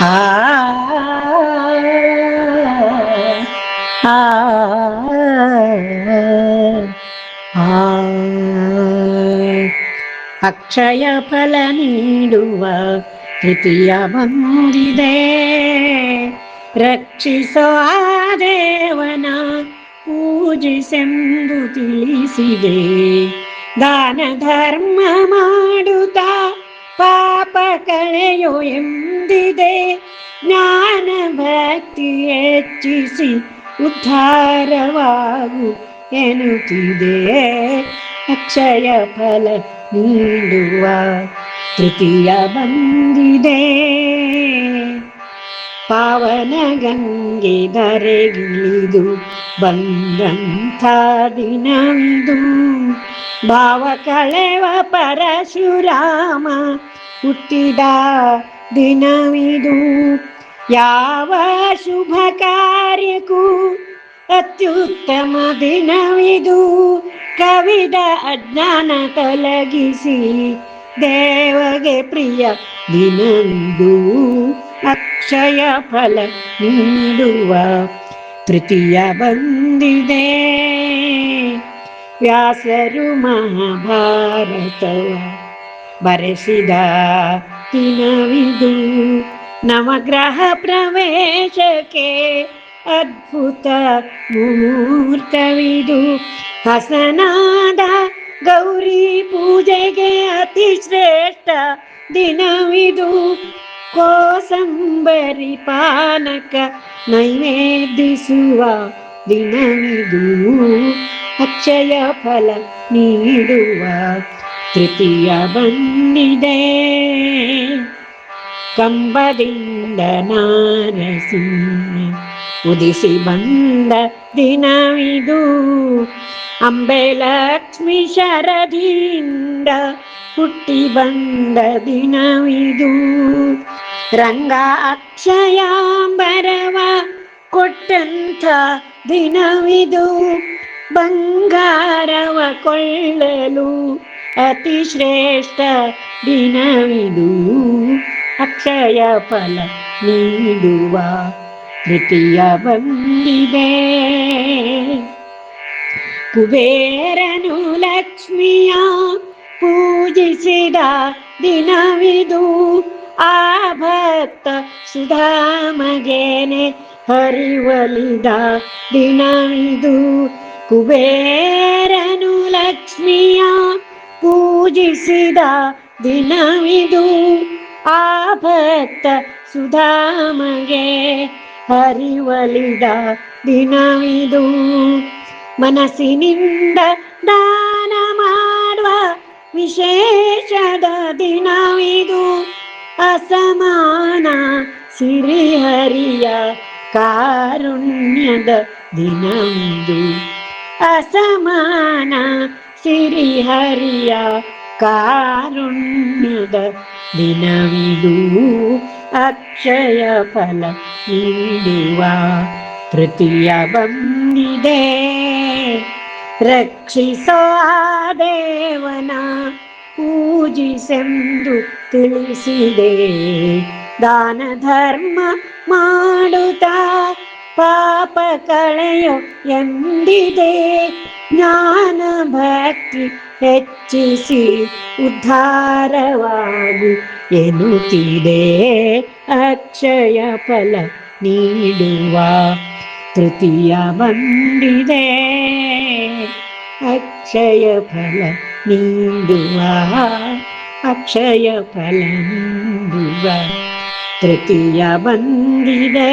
ಆ ಆ ಅಕ್ಷಯ ಫಲ ನೀಡುವ ತೃತೀಯ ಬಂದಿದೆ, ರಕ್ಷಿಸೋ ಆ ದೇವನ ಪೂಜಿಸೆಂದು ತಿಳಿಸಿದೆ. ದಾನ ಧರ್ಮ ಮಾಡುತ್ತಾ ಪಾಪ ಕಳೆಯೋ ಎಂದಿದೆ, ಜ್ಞಾನ ಭಕ್ತಿ ಹೆಚ್ಚಿಸಿ ಉದ್ಧಾರವಾಗು ಎನ್ನುತ್ತಿದೆ. ಅಕ್ಷಯ ಫಲ ನೀಡುವ ತೃತೀಯ ಬಂದಿದೆ, ಪಾವನ ಗಂಗೆ ಧರೆಗಿಳಿದು ಬಂದಂಥ ದಿನವಿದು. ಭಾವ ಕಳೆವ ಪರಶುರಾಮ ಹುಟ್ಟಿದ ದಿನವಿದು. ಯಾವ ಶುಭ ಕಾರ್ಯಕ್ಕೂ ಅತ್ಯುತ್ತಮ ದಿನವಿದು. ಕವಿದ ಅಜ್ಞಾನ ತೊಲಗಿಸಿ ದೇವಗೆ ಪ್ರಿಯ ದಿನವಿದು. ಅಕ್ಷಯ ಫಲ ನೀಡುವ ತೃತೀಯ ಬಂದಿದೆ, ವ್ಯಾಸರು ಮಹಾಭಾರತವ ಬರೆಸಿದ ದಿನವಿದು. ನವಗ್ರಹ ಪ್ರವೇಶಕ್ಕೆ ಅದ್ಭುತ ಮುಹೂರ್ತವಿದು. ಹಸನಾದ ಗೌರಿ ಪೂಜೆಗೆ ಅತಿ ಶ್ರೇಷ್ಠ ದಿನವಿದು. ಕೋಸಂಬರಿ ಪಾನಕ ನೈವೇದ್ಯಿಸುವ ದಿನವಿದು. ಅಕ್ಷಯ ಫಲ ನೀಡುವ ತೃತೀಯ ಬಂದಿದೆ, ಕಂಬದಿಂದ ನಾರಸಿಂಹ ಉದಿಸಿ ಬಂದ ದಿನವಿದು. ಅಂಬೆ ಲಕ್ಷ್ಮಿ ಶರದಿಯಿಂದ ಹುಟ್ಟಿ ಬಂದ ದಿನವಿದು. ರಂಗ ಅಕ್ಷಯಾಂಬರವ ಕೊಟ್ಟಂಥ ದಿನವಿದು. ಬಂಗಾರವ ಕೊಳ್ಳಲು ಅತಿ ಶ್ರೇಷ್ಠ ದಿನವಿದು. ಅಕ್ಷಯ ಫಲ ನೀಡುವ ತೃತೀಯ ಬಂದಿದೆ, ಕುಬೇರನು ಲಕ್ಷ್ಮಿಯ ಪೂಜಿಸಿದ ದಿನವಿದು. ಆ ಭಕ್ತ ಸುಧಾಮಗೇನೆ ಹರಿವಲಿದ ದಿನವಿದು. ಕುಬೇರನು ಲಕ್ಷ್ಮಿಯ ಪೂಜಿಸಿದ ದಿನವಿದು. ಆ ಭಕ್ತ ಸುಧಾಮಗೆ ಹರಿವಲಿದ ದಿನವಿದು. ಮನಸ್ಸಿನಿಂದ ದಾನ ಮಾಡುವ ವಿಶೇಷದ ದಿನವಿದು. ಅಸಮಾನ ಸಿರಿಹರಿಯ ಕಾರುಣ್ಯದ ದಿನವಿದು. ಅಸಮಾನ ಸಿರಿಹರಿಯ ಕಾರುಣ್ಯದ ದಿನವಿದು. ಅಕ್ಷಯ ಫಲ ನೀಡುವ ತೃತೀಯ ಬಂದಿದೆ, ರಕ್ಷಿಸೋ ಆ ದೇವನ ಪೂಜಿಸೆಂದು ತಿಳಿಸಿದೆ. ದಾನ ಧರ್ಮ ಮಾಡುತ್ತಾ ಪಾಪ ಕಳೆಯೋ ಎಂದಿದೆ, ಜ್ಞಾನ ಭಕ್ತಿ ಹೆಚ್ಚಿಸಿ ಉದ್ಧಾರವಾಗು ಎನ್ನುತ್ತಿದೆ. ಅಕ್ಷಯ ಫಲ ನೀಡುವ ತೃತೀಯ ಬಂದಿದೆ, ಅಕ್ಷಯ ಫಲ ನೀಡುವ, ಅಕ್ಷಯ ಫಲ ನೀಡುವ ತೃತೀಯ ಬಂದಿದೆ.